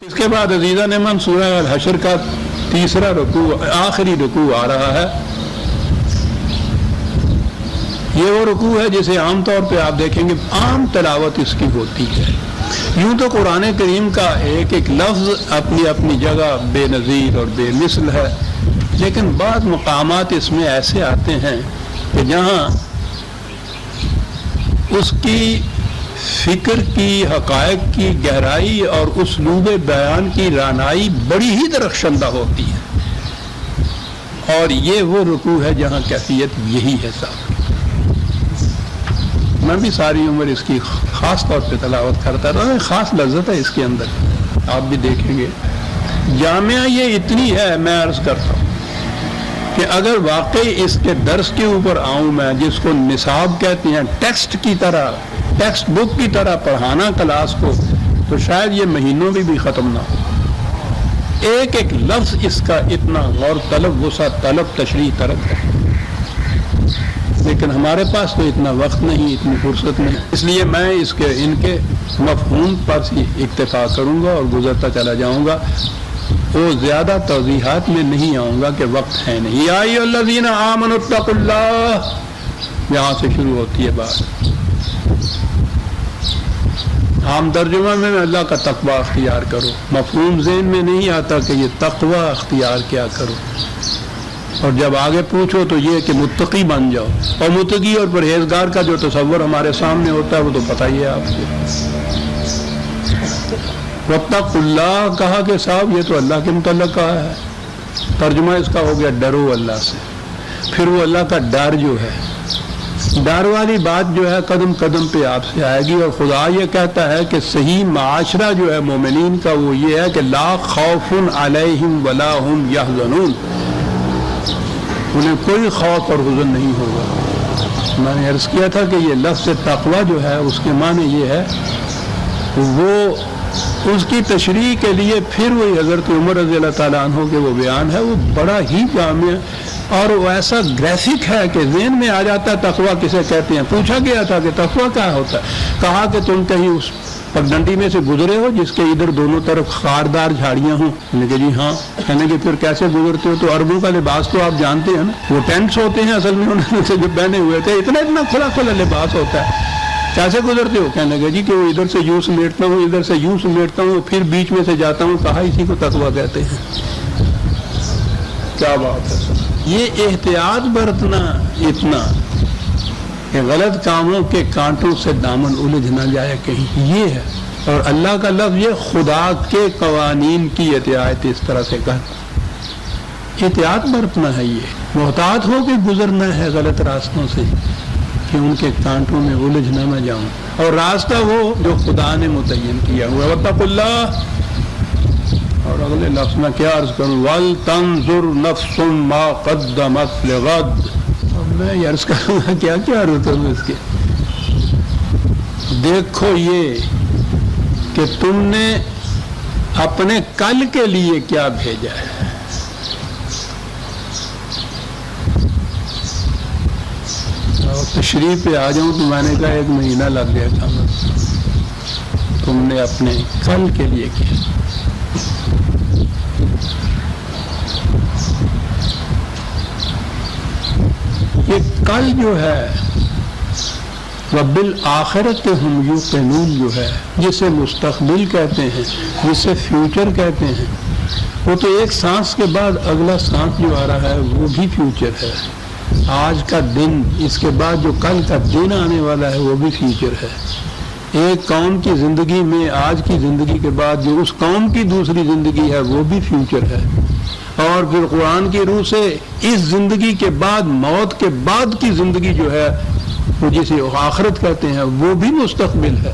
اس کے بعد عزیزان من سورہ الحشر کا تیسرا رکوع، آخری رکوع آ رہا ہے۔ یہ وہ رکوع ہے جسے عام طور پہ آپ دیکھیں گے عام تلاوت اس کی ہوتی ہے۔ یوں تو قرآن کریم کا ایک ایک لفظ اپنی اپنی جگہ بے نظیر اور بے مثل ہے، لیکن بعض مقامات اس میں ایسے آتے ہیں کہ جہاں اس کی فکر کی، حقائق کی گہرائی اور اسلوب بیان کی رعنائی بڑی ہی درخشندہ ہوتی ہے، اور یہ وہ رکوع ہے جہاں کیفیت یہی ہے صاحب۔ میں بھی ساری عمر اس کی خاص طور پہ تلاوت کرتا رہا، خاص لذت ہے اس کے اندر، آپ بھی دیکھیں گے۔ جامعہ یہ اتنی ہے، میں عرض کرتا ہوں کہ اگر واقعی اس کے درس کے اوپر آؤں میں، جس کو نصاب کہتے ہیں، ٹیکسٹ کی طرح، ٹیکسٹ بک کی طرح پڑھانا کلاس کو، تو شاید یہ مہینوں میں بھی ختم نہ ہو۔ ایک ایک لفظ اس کا اتنا غور طلب، وسعت طلب، تشریح طلب ہے، لیکن ہمارے پاس تو اتنا وقت نہیں، اتنی فرصت نہیں، اس لیے میں ان کے مفہوم پر ہی اکتفا کروں گا اور گزرتا چلا جاؤں گا، وہ زیادہ توضیحات میں نہیں آؤں گا کہ وقت ہے نہیں۔ یا ایھا الذین آمنوا اتقوا اللہ، یہاں سے شروع ہوتی ہے بات۔ عام ترجمہ میں اللہ کا تقوی اختیار کرو، مفہوم ذہن میں نہیں آتا کہ یہ تقوی اختیار کیا کرو، اور جب آگے پوچھو تو یہ کہ متقی بن جاؤ، اور متقی اور پرہیزگار کا جو تصور ہمارے سامنے ہوتا ہے وہ تو پتہ ہی ہے آپ کو۔ واتقوا اللہ کہا کہ صاحب یہ تو اللہ کے متعلق کہا ہے، ترجمہ اس کا ہو گیا ڈرو اللہ سے۔ پھر وہ اللہ کا ڈر جو ہے، ڈر والی بات جو ہے قدم قدم پہ آپ سے آئے گی، اور خدا یہ کہتا ہے کہ صحیح معاشرہ جو ہے مومنین کا وہ یہ ہے کہ لا خوف علیہم ولا ہم یحزنون، انہیں کوئی خوف اور حزن نہیں ہوگا۔ میں نے عرض کیا تھا کہ یہ لفظ تقوی جو ہے اس کے معنی یہ ہے، وہ اس کی تشریح کے لیے پھر وہی حضرت عمر رضی اللہ تعالیٰ عنہ کے وہ بیان ہے، وہ بڑا ہی جامع اور وہ ایسا گرافک ہے کہ ذہن میں آ جاتا ہے تقوی کسے کہتے ہیں۔ پوچھا گیا تھا کہ تقوی کیا ہوتا ہے، کہا کہ تم کہیں اس پگڈنڈی میں سے گزرے ہو جس کے ادھر دونوں طرف خاردار جھاڑیاں ہوں؟ کہنے کہ جی ہاں۔ کہنے کہ پھر کیسے گزرتے ہو؟ تو عربوں کا لباس تو آپ جانتے ہیں نا، وہ ٹینٹس ہوتے ہیں اصل میں انہوں سے جو پہنے ہوئے تھے، اتنا کھلا کھلا لباس ہوتا ہے، کیسے گزرتے ہو؟ کہنے کہ جی کہ وہ ادھر سے یوں سمیٹتا ہوں، ادھر سے یوں سمیٹتا ہوں، پھر بیچ میں سے جاتا ہوں۔ کہا اسی کو تقوی کہتے ہیں۔ کیا بات ہے! یہ احتیاط برتنا اتنا کہ غلط کاموں کے کانٹوں سے دامن الجھ نہ جائے کہیں، یہ ہے۔ اور اللہ کا لفظ یہ خدا کے قوانین کی اطاعت اس طرح سے کہتا، احتیاط برتنا ہے، یہ محتاط ہو کے گزرنا ہے غلط راستوں سے کہ ان کے کانٹوں میں الجھ نہ جاؤں، اور راستہ وہ جو خدا نے متعین کیا ہوا۔ واتقوا اللہ، اور اگلے لفظ میں کیا عرض کروں، وَلْتَنظُرْ نَفْسٌ مَا قَدَّمَتْ لِغَدٍ۔ میں یہ عرض کروں گا کیا عرض کروں اس کے، دیکھو یہ کہ تم نے اپنے کل کے لیے کیا بھیجا ہے۔ اور تشریح پہ آ جاؤں تو میں نے کہا 1 مہینہ لگ گیا تھا، تم نے اپنے کل کے لیے کیا۔ یہ کل جو ہے وَبِالْآخِرَةِ هُمْ يُوقِنُونَ جو ہے، جسے مستقبل کہتے ہیں، جسے فیوچر کہتے ہیں، وہ تو ایک سانس کے بعد اگلا سانس جو آ رہا ہے وہ بھی فیوچر ہے۔ آج کا دن، اس کے بعد جو کل کا دن آنے والا ہے وہ بھی فیوچر ہے۔ ایک قوم کی زندگی میں آج کی زندگی کے بعد جو اس قوم کی دوسری زندگی ہے وہ بھی فیوچر ہے، اور پھر قرآن کی روح سے اس زندگی کے بعد، موت کے بعد کی زندگی جو ہے وہ جسے آخرت کہتے ہیں وہ بھی مستقبل ہے۔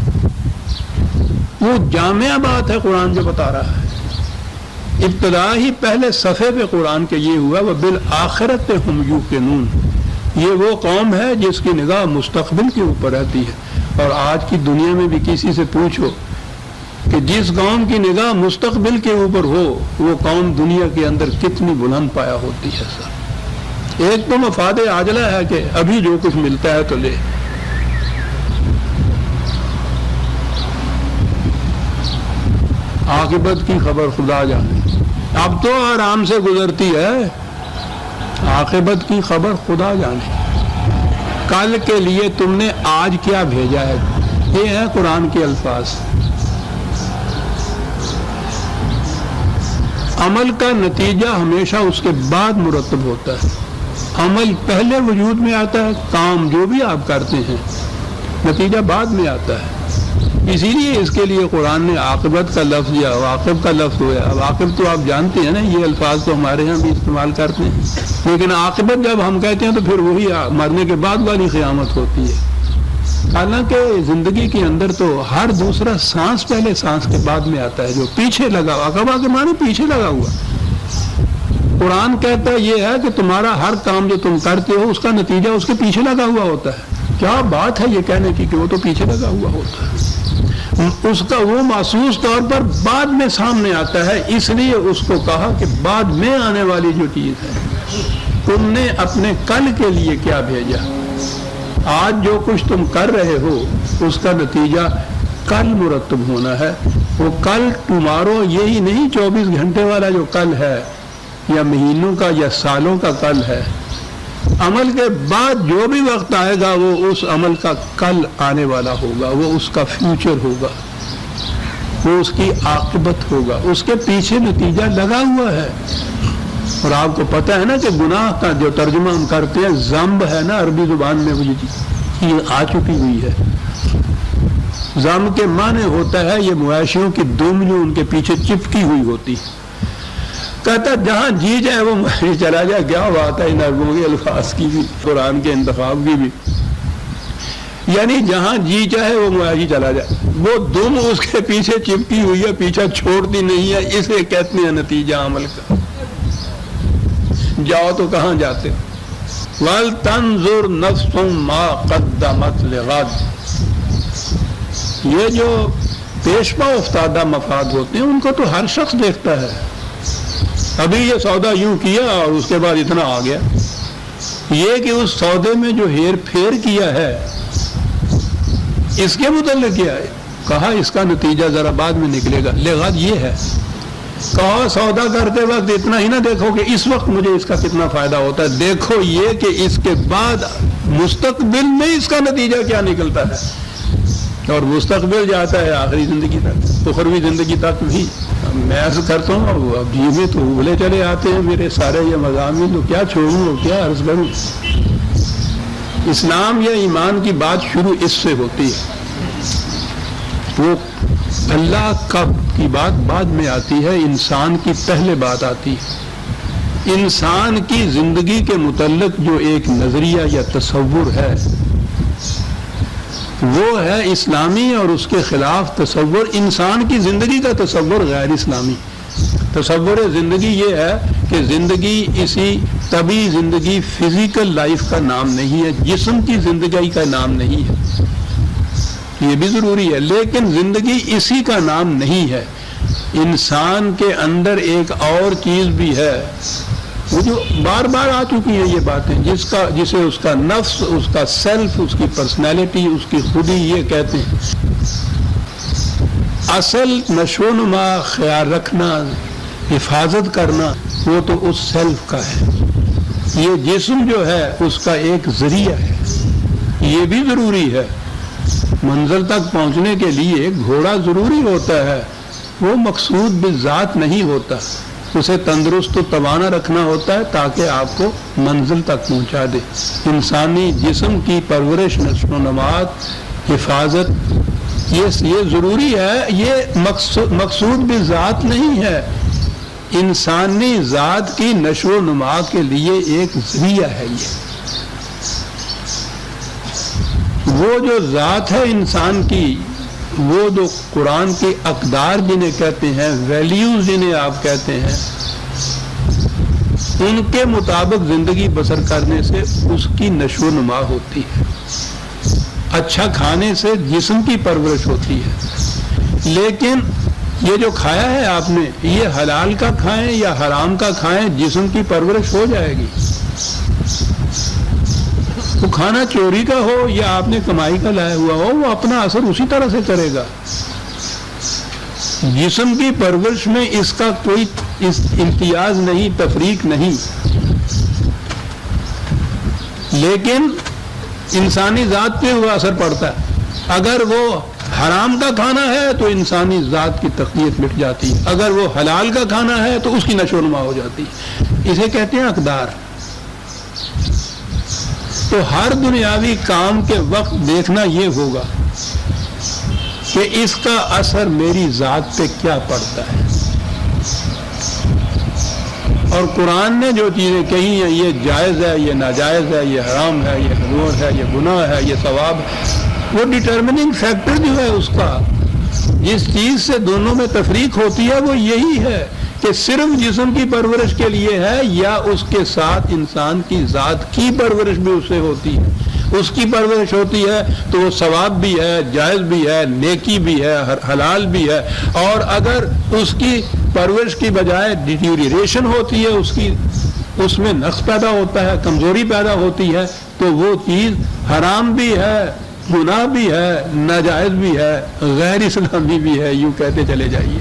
وہ جامع بات ہے قرآن جو بتا رہا ہے۔ ابتدا ہی پہلے صفحے پہ قرآن کے یہ ہوا وَبِالْآخِرَةِ هُمْ يُوقِنُونَ، یہ وہ قوم ہے جس کی نگاہ مستقبل کے اوپر رہتی ہے۔ اور آج کی دنیا میں بھی کسی سے پوچھو کہ جس قوم کی نگاہ مستقبل کے اوپر ہو وہ قوم دنیا کے اندر کتنی بلند پایا ہوتی ہے سر۔ ایک تو مفاد عاجلہ ہے کہ ابھی جو کچھ ملتا ہے تو لے، عاقبت کی خبر خدا جانے. اب تو آرام سے گزرتی ہے، عاقبت کی خبر خدا جانے. کل کے لیے تم نے آج کیا بھیجا ہے، یہ ہے قرآن کے الفاظ. عمل کا نتیجہ ہمیشہ اس کے بعد مرتب ہوتا ہے. عمل پہلے وجود میں آتا ہے، کام جو بھی آپ کرتے ہیں نتیجہ بعد میں آتا ہے. اسی لیے اس کے لیے قرآن نے عاقبت کا لفظ یا واقب کا لفظ ہوا. اب عاقب تو آپ جانتے ہیں نا، یہ الفاظ تو ہمارے ہاں بھی استعمال کرتے ہیں، لیکن عاقبت جب ہم کہتے ہیں تو پھر وہی مرنے کے بعد والی قیامت ہوتی ہے. حالانکہ زندگی کے اندر تو ہر دوسرا سانس پہلے سانس کے بعد میں آتا ہے، جو پیچھے لگا ہوا. عقبہ کے معنی پیچھے لگا ہوا. قرآن کہتا ہے یہ ہے کہ تمہارا ہر کام جو تم کرتے ہو اس کا نتیجہ اس کے پیچھے لگا ہوا ہوتا ہے. کیا بات ہے یہ کہنے کی کہ وہ تو پیچھے لگا ہوا ہوتا ہے. اس کا وہ محسوس طور پر بعد میں سامنے آتا ہے. اس لیے اس کو کہا کہ بعد میں آنے والی جو چیز ہے، تم نے اپنے کل کے لیے کیا بھیجا. آج جو کچھ تم کر رہے ہو اس کا نتیجہ کل مرتب ہونا ہے. وہ کل ٹمارو یہی نہیں 24 گھنٹے والا جو کل ہے، یا مہینوں کا یا سالوں کا کل ہے. عمل کے بعد جو بھی وقت آئے گا وہ اس عمل کا کل آنے والا ہوگا، وہ اس کا فیوچر ہوگا، وہ اس کی عاقبت ہوگا. اس کے پیچھے نتیجہ لگا ہوا ہے. اور آپ کو پتہ ہے نا کہ گناہ کا جو ترجمہ ہم کرتے ہیں ذنب ہے نا، عربی زبان میں وہ چیز آ چکی ہوئی ہے. ذنب کے معنی ہوتا ہے یہ مویشیوں کی دم جو ان کے پیچھے چپکی ہوئی ہوتی. کہتا جہاں جی جائے وہ مویشی چلا جائے. کیا بات ہے ان عربوں کے الفاظ کی بھی، قرآن کے انتخاب کی بھی. یعنی جہاں جی چاہے وہ مویشی چلا جائے، وہ دم اس کے پیچھے چپکی ہوئی ہے، پیچھا چھوڑتی نہیں ہے. اسے کہتے ہیں نتیجہ عمل کا. جاؤ تو کہاں جاتے. وَلْتَنْظُرْ نَفْسٌ مَا قَدَّمَتْ لِغَدٍ. یہ جو پیشوا افتادہ مفاد ہوتے ہیں ان کو تو ہر شخص دیکھتا ہے. ابھی یہ سودا یوں کیا اور اس کے بعد اتنا آ گیا. یہ کہ اس سودے میں جو ہیر پھیر کیا ہے اس کے متعلق کیا ہے، کہا اس کا نتیجہ ذرا بعد میں نکلے گا. لغت یہ ہے، کہا سودا کرتے وقت اتنا ہی نہ دیکھو کہ اس وقت مجھے اس کا کتنا فائدہ ہوتا ہے، دیکھو یہ کہ اس کے بعد مستقبل میں اس کا نتیجہ کیا نکلتا ہے. اور مستقبل جاتا ہے آخری زندگی تک، اخروی زندگی تک بھی. میں عرض کرتا ہوں اب یہ میں تو ابھلے چلے آتے ہیں میرے سارے یہ مضامین، تو کیا چھوڑوں اور کیا عرض کروں. اسلام یا ایمان کی بات شروع اس سے ہوتی ہے. وہ اللہ کی بات بعد میں آتی ہے، انسان کی پہلے بات آتی ہے. انسان کی زندگی کے متعلق جو ایک نظریہ یا تصور ہے وہ ہے اسلامی، اور اس کے خلاف تصور انسان کی زندگی کا تصور غیر اسلامی. تصور زندگی یہ ہے کہ زندگی اسی طبعی زندگی فزیکل لائف کا نام نہیں ہے، جسم کی زندگی کا نام نہیں ہے. یہ بھی ضروری ہے، لیکن زندگی اسی کا نام نہیں ہے. انسان کے اندر ایک اور چیز بھی ہے، وہ جو بار بار آ چکی ہیں یہ باتیں، جسے اس کا نفس، اس کا سیلف، اس کی پرسنالٹی، اس کی خودی یہ کہتے ہیں. اصل نشو و نما، خیال رکھنا، حفاظت کرنا وہ تو اس سیلف کا ہے. یہ جسم جو ہے اس کا ایک ذریعہ ہے. یہ بھی ضروری ہے، منزل تک پہنچنے کے لیے گھوڑا ضروری ہوتا ہے، وہ مقصود بذات نہیں ہوتا. اسے تندرست و توانا رکھنا ہوتا ہے تاکہ آپ کو منزل تک پہنچا دے. انسانی جسم کی پرورش، نشو و نمات، حفاظت یہ ضروری ہے. یہ مقصود بذات نہیں ہے، انسانی ذات کی نشو و نما کے لیے ایک ذریعہ ہے. وہ جو ذات ہے انسان کی، وہ جو قرآن کے اقدار جنہیں کہتے ہیں، ویلیوز جنہیں آپ کہتے ہیں، ان کے مطابق زندگی بسر کرنے سے اس کی نشو و نما ہوتی ہے. اچھا کھانے سے جسم کی پرورش ہوتی ہے. لیکن یہ جو کھایا ہے آپ نے، یہ حلال کا کھائیں یا حرام کا کھائیں، جسم کی پرورش ہو جائے گی. وہ کھانا چوری کا ہو یا آپ نے کمائی کا لایا ہوا ہو، وہ اپنا اثر اسی طرح سے کرے گا. جسم کی پرورش میں اس کا کوئی امتیاز نہیں، تفریق نہیں، لیکن انسانی ذات پہ وہ اثر پڑتا ہے۔ اگر وہ حرام کا کھانا ہے تو انسانی ذات کی تقویت مٹ جاتی ہے، اگر وہ حلال کا کھانا ہے تو اس کی نشو و نما ہو جاتی ہے۔ اسے کہتے ہیں اقدار۔ تو ہر دنیاوی کام کے وقت دیکھنا یہ ہوگا کہ اس کا اثر میری ذات پہ کیا پڑتا ہے۔ اور قرآن نے جو چیزیں کہی ہیں، یہ جائز ہے، یہ ناجائز ہے، یہ حرام ہے، یہ حضور ہے، یہ گناہ ہے، یہ ثواب ہے، وہ ڈٹرمننگ فیکٹر جو ہے اس کا، جس چیز سے دونوں میں تفریق ہوتی ہے وہ یہی ہے کہ صرف جسم کی پرورش کے لیے ہے یا اس کے ساتھ انسان کی ذات کی پرورش بھی اس سے ہوتی ہے۔ اس کی پرورش ہوتی ہے تو وہ ثواب بھی ہے، جائز بھی ہے، نیکی بھی ہے، حلال بھی ہے، اور اگر اس کی پرورش کی بجائے ڈیٹیوریشن ہوتی ہے، اس میں نقص پیدا ہوتا ہے، کمزوری پیدا ہوتی ہے، تو وہ چیز حرام بھی ہے، گناہ بھی ہے، ناجائز بھی ہے، غیر اسلامی بھی ہے، یوں کہتے چلے جائیے۔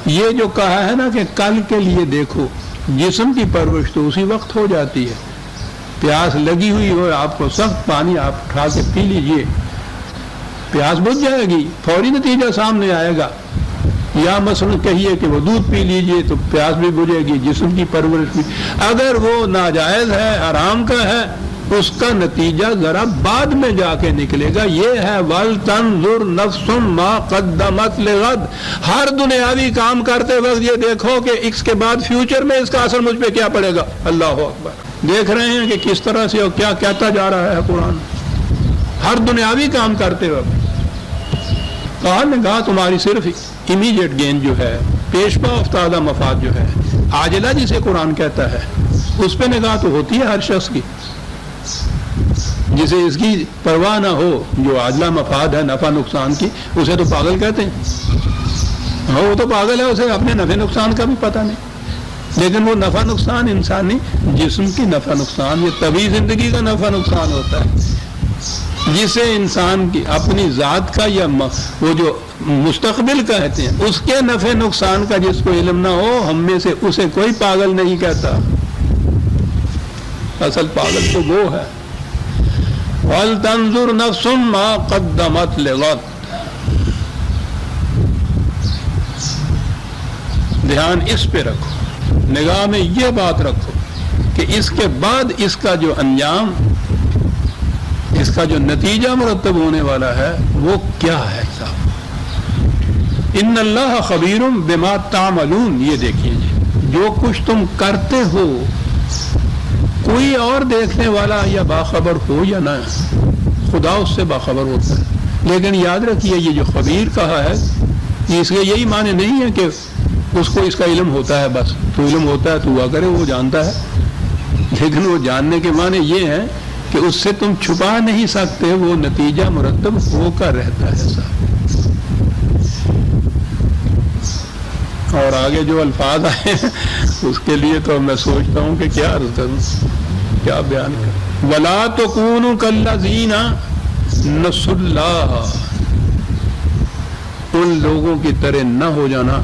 یہ جو کہا ہے نا کہ کل کے لیے دیکھو، جسم کی پرورش تو اسی وقت ہو جاتی ہے۔ پیاس لگی ہوئی ہو، آپ کو سخت پانی آپ اٹھا کے پی لیجئے، پیاس بجھ جائے گی، فوری نتیجہ سامنے آئے گا۔ یا مثلا کہیے کہ وہ دودھ پی لیجئے تو پیاس بھی بجھے گی، جسم کی پرورش بھی۔ اگر وہ ناجائز ہے، حرام کا ہے، اس کا نتیجہ ذرا بعد میں جا کے نکلے گا۔ یہ ہے وَلْتَنْظُرْ نَفْسٌ مَا قَدَّمَتْ لِغَدٍ۔ ہر دنیاوی کام کرتے وقت یہ دیکھو کہ اس کے بعد فیوچر میں اس کا اثر مجھ پہ کیا پڑے گا۔ اللہ اکبر۔ دیکھ رہے ہیں کہ کس طرح سے اور کیا کہتا جا رہا ہے قرآن، ہر دنیاوی کام کرتے وقت۔ کہا نگاہ تمہاری صرف امیڈیٹ گین جو ہے، پیش پا افتادہ مفاد جو ہے، عاجلہ جسے قرآن کہتا ہے، اس پہ نگاہ تو ہوتی ہے ہر شخص کی، جسے اس کی پرواہ نہ ہو، جو عاجلہ مفاد ہے نفع نقصان کی، اسے تو پاگل کہتے ہیں۔ ہاں وہ تو پاگل ہے، اسے اپنے نفع نقصان کا بھی پتہ نہیں۔ لیکن وہ نفع نقصان انسانی جسم کی نفع نقصان، یہ طبعی زندگی کا نفع نقصان ہوتا ہے، جسے انسان کی اپنی ذات کا یا وہ جو مستقبل کہتے ہیں اس کے نفع نقصان کا جس کو علم نہ ہو، ہم میں سے اسے کوئی پاگل نہیں کہتا۔ اصل پاگل تو وہ ہے۔ وَلْتَنْظُرْ نَفْسٌ مَا قَدَّمَتْ لِغَدٍ۔ دھیان اس پہ رکھو، نگاہ میں یہ بات رکھو کہ اس کے بعد اس کا جو انجام، اس کا جو نتیجہ مرتب ہونے والا ہے وہ کیا ہے صاحب۔ ان اللہ خبیر بما تعملون۔ یہ دیکھیے جی، جو کچھ تم کرتے ہو کوئی اور دیکھنے والا یا باخبر ہو یا نہ، خدا اس سے باخبر ہوتا ہے۔ لیکن یاد رکھیے یہ جو خبیر کہا ہے، اس کے یہی معنی نہیں ہے کہ اس کو اس کا علم ہوتا ہے، بس تو علم ہوتا ہے تو ہوا کرے، وہ جانتا ہے، لیکن وہ جاننے کے معنی یہ ہے کہ اس سے تم چھپا نہیں سکتے، وہ نتیجہ مرتب ہو کر رہتا ہے صاحب۔ اور آگے جو الفاظ آئے ہیں اس کے لیے تو میں سوچتا ہوں کہ کیا عرض کروں، کیا بیان کروں۔ وَلَا تَكُونُوا كَالَّذِينَ نَسُوا اللَّهَ۔ ان لوگوں کی طرح نہ ہو جانا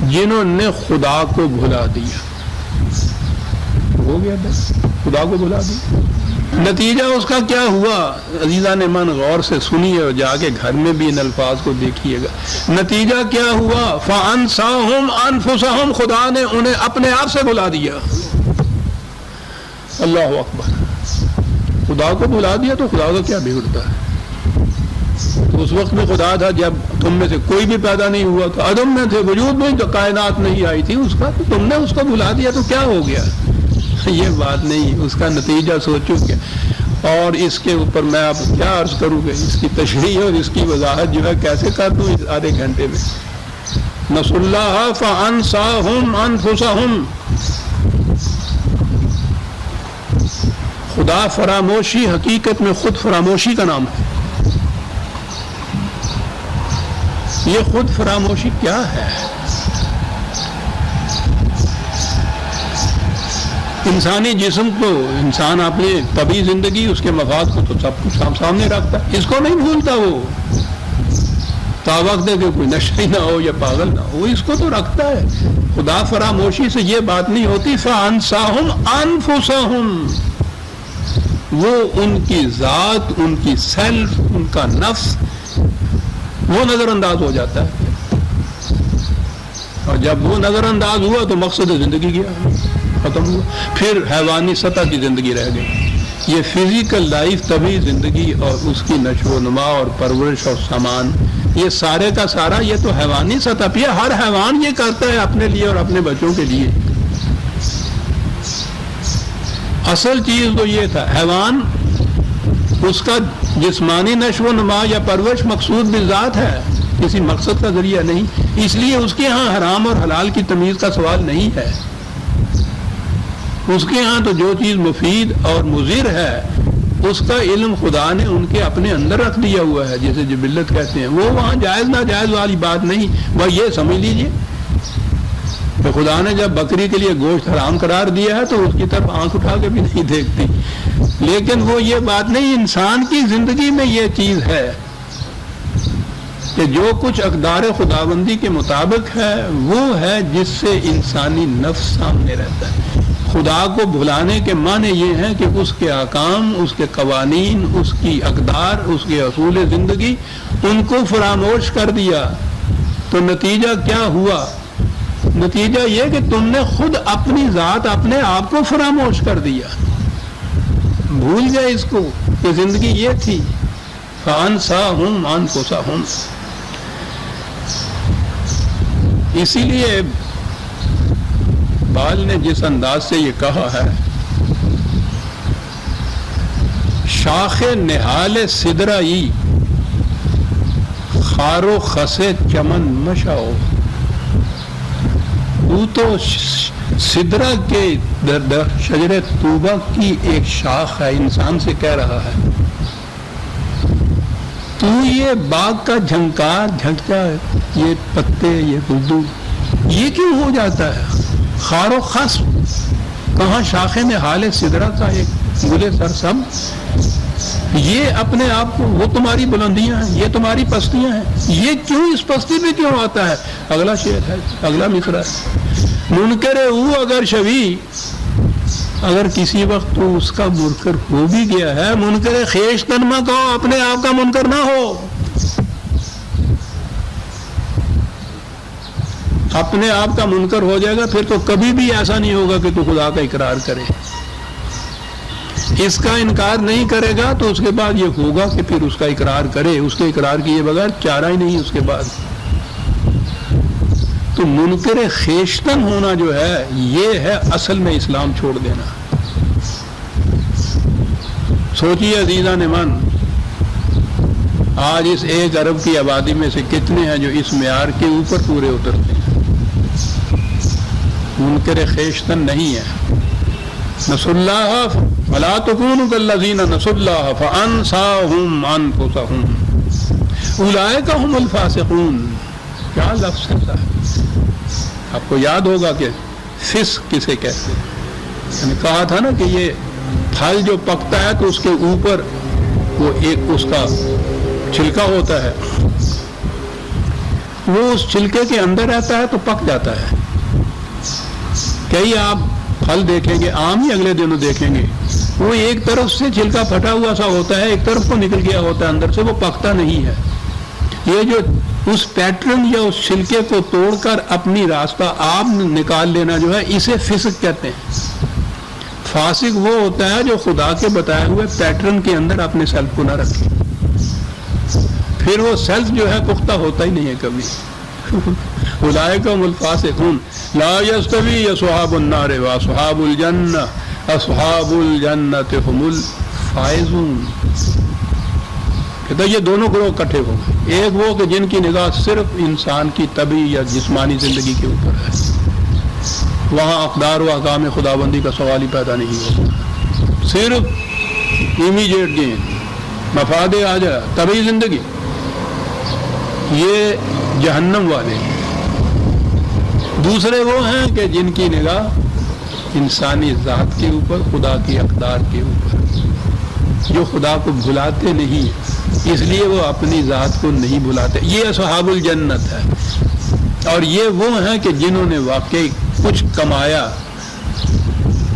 جنہوں نے خدا کو بھلا دیا۔ ہو گیا بس، خدا کو بھلا دیا۔ نتیجہ اس کا کیا ہوا؟ عزیزان من غور سے سنیے اور جا کے گھر میں بھی ان الفاظ کو دیکھیے گا۔ نتیجہ کیا ہوا؟ فَأَنْسَاهُمْ أَنفُسَهُمْ۔ خدا نے انہیں اپنے آپ سے بھلا دیا۔ اللہ اکبر۔ خدا کو بھلا دیا تو خدا کا کیا بگڑتا ہے؟ تو اس وقت میں خدا تھا جب تم میں سے کوئی بھی پیدا نہیں ہوا، تو عدم میں تھے، وجود میں تو کائنات نہیں آئی تھی اس کا، تو تم نے اس کو بھلا دیا تو کیا ہو گیا؟ یہ بات نہیں، اس کا نتیجہ سوچو کیا۔ اور اس کے اوپر میں آپ کیا عرض کروں کہ اس کی تشریح اور اس کی وضاحت جو ہے کیسے کر دوں اس آدھے گھنٹے میں۔ نسوا اللہ فانساہم انفسہم۔ خدا فراموشی حقیقت میں خود فراموشی کا نام ہے۔ یہ خود فراموشی کیا ہے؟ انسانی جسم کو انسان اپنی طبعی زندگی، اس کے مفاد کو تو سب کچھ سامنے رکھتا ہے، اس کو نہیں بھولتا وہ۔ تا وقت ہے کہ کوئی نشہ نہ ہو یا پاگل نہ ہو، اس کو تو رکھتا ہے خدا۔ فراموشی سے یہ بات نہیں ہوتی۔ فَأَنْسَاهُمْ أَنفُسَهُمْ، وہ ان کی ذات، ان کی سیلف، ان کا نفس وہ نظر انداز ہو جاتا ہے، اور جب وہ نظر انداز ہوا تو مقصد زندگی گیا، ختم ہوا، پھر حیوانی سطح کی زندگی رہ گئی۔ یہ فزیکل لائف طبی زندگی اور اس کی نشو و نما اور پرورش اور سامان، یہ سارے کا سارا یہ تو حیوانی سطح پہ، ہر حیوان یہ کرتا ہے اپنے لیے اور اپنے بچوں کے لیے۔ اصل چیز تو یہ تھا، حیوان اس کا جسمانی نشو و نما یا پرورش مقصود بالذات ہے، کسی مقصد کا ذریعہ نہیں، اس لیے اس کے ہاں حرام اور حلال کی تمیز کا سوال نہیں ہے۔ اس کے ہاں تو جو چیز مفید اور مضر ہے اس کا علم خدا نے ان کے اپنے اندر رکھ دیا ہوا ہے، جیسے جبلت کہتے ہیں، وہ وہاں جائز ناجائز والی بات نہیں۔ وہ یہ سمجھ لیجئے کہ خدا نے جب بکری کے لیے گوشت حرام قرار دیا ہے تو اس کی طرف آنکھ اٹھا کے بھی نہیں دیکھتی، لیکن وہ یہ بات نہیں، انسان کی زندگی میں یہ چیز ہے کہ جو کچھ اقدار خداوندی کے مطابق ہے وہ ہے جس سے انسانی نفس سامنے رہتا ہے۔ خدا کو بھلانے کے معنی یہ ہیں کہ اس کے احکام، اس کے قوانین، اس کی اقدار، اس کے اصول زندگی، ان کو فراموش کر دیا تو نتیجہ کیا ہوا؟ نتیجہ یہ کہ تم نے خود اپنی ذات، اپنے آپ کو فراموش کر دیا، بھول گئے اس کو کہ زندگی یہ تھی۔ فَأَنْسَاهُمْ أَنفُسَهُمْ، اسی لیے بال نے جس انداز سے یہ کہا ہے، شاخ نہال سدرائی خار و خسے چمن مشاؤ، تو سدرا کے شجر طوبہ کی ایک شاخ ہے، انسان سے کہہ رہا ہے تو یہ باغ کا جھنکار جھنکتا ہے، یہ پتے، یہ خوشبو، یہ کیوں ہو جاتا ہے؟ خار و خس کہاں شاخ نہال سدرا کا ایک گلے سرسب، یہ اپنے آپ کو، وہ تمہاری بلندیاں ہیں، یہ تمہاری پستیاں ہیں، یہ کیوں اس پستی پہ کیوں آتا ہے؟ اگلا شعر ہے، اگلا مصرع ہے، منکر او اگر شوی، اگر کسی وقت تو اس کا منکر ہو بھی گیا ہے، منکر خیش تن مت ہو، اپنے آپ کا منکر نہ ہو، اپنے آپ کا منکر ہو جائے گا پھر تو کبھی بھی ایسا نہیں ہوگا کہ تو خدا کا اقرار کرے، اس کا انکار نہیں کرے گا تو اس کے بعد یہ ہوگا کہ پھر اس کا اقرار کرے، اس کے اقرار کیے بغیر چارہ ہی نہیں اس کے بعد۔ تو منکر خیشتن ہونا جو ہے یہ ہے اصل میں اسلام چھوڑ دینا۔ سوچیے عزیزان من، آج اس 1 ارب کی آبادی میں سے کتنے ہیں جو اس معیار کے اوپر پورے اترتے ہیں؟ منکر خیشتن نہیں ہے۔ نسوا اللہ فلا تکونوا کالذین نسوا اللہ فانساہم انفسہم اولئک هم الفاسقون۔ کیا لفظ ہے صاحب؟ آپ کو یاد ہوگا کہ فسق کسے کہتے ہیں؟ میں نے کہا تھا نا کہ یہ پھل جو پکتا ہے تو اس کے اوپر وہ ایک اس کا چھلکا ہوتا ہے، وہ اس چھلکے کے اندر رہتا ہے تو پک جاتا ہے۔ کئی آپ پھل دیکھیں گے، آم ہی اگلے دنوں دیکھیں گے، وہ ایک طرف سے چھلکا پھٹا ہوا سا ہوتا ہے، ایک طرف کو نکل گیا ہوتا ہے اندر سے، وہ پکتا نہیں ہے۔ یہ جو اس پیٹرن یا اس چھلکے کو توڑ کر اپنی راستہ آپ نکال لینا جو ہے، اسے فسق کہتے ہیں۔ فاسق وہ ہوتا ہے جو خدا کے بتائے ہوئے پیٹرن کے اندر اپنے سیلف کو نہ رکھے، پھر وہ سیلف جو ہے پختہ ہوتا ہی نہیں ہے کبھی۔ اولئک هم الفاسقون لا یستوی اصحاب النار واصحاب الجنہ اصحاب الجنۃ هم الفائزون۔ کہتا یہ دونوں گروہ اکٹھے ہوں گے، ایک وہ کہ جن کی نگاہ صرف انسان کی طبعی یا جسمانی زندگی کے اوپر ہے، وہاں اقدار و احکام خداوندی کا سوال ہی پیدا نہیں ہوتا، صرف امیجیٹ گین، مفاد آ جائے، طبعی زندگی، یہ جہنم والے ہیں۔ دوسرے وہ ہیں کہ جن کی نگاہ انسانی ذات کے اوپر، خدا کی اقدار کے اوپر، جو خدا کو بھلاتے نہیں، اس لیے وہ اپنی ذات کو نہیں بھلاتے. یہ اصحاب الجنت ہے. اور یہ وہ ہیں کہ جنہوں نے واقعی کچھ کمایا،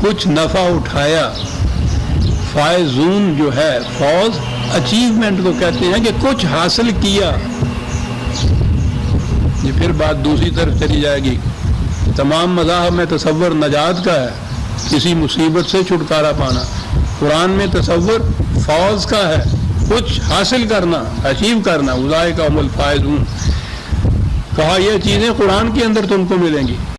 کچھ نفع اٹھایا. فائزون جو ہے، فوز اچیومنٹ کو کہتے ہیں کہ کچھ حاصل کیا. یہ پھر بات دوسری طرف چلی جائے گی. تمام مذاہب میں تصور نجات کا ہے، کسی مصیبت سے چھٹکارا پانا. قرآن میں تصور فوز کا ہے، کچھ حاصل کرنا، اچیو کرنا. اولئک هم الفائزون. کہا یہ چیزیں قرآن کے اندر تم کو ملیں گی.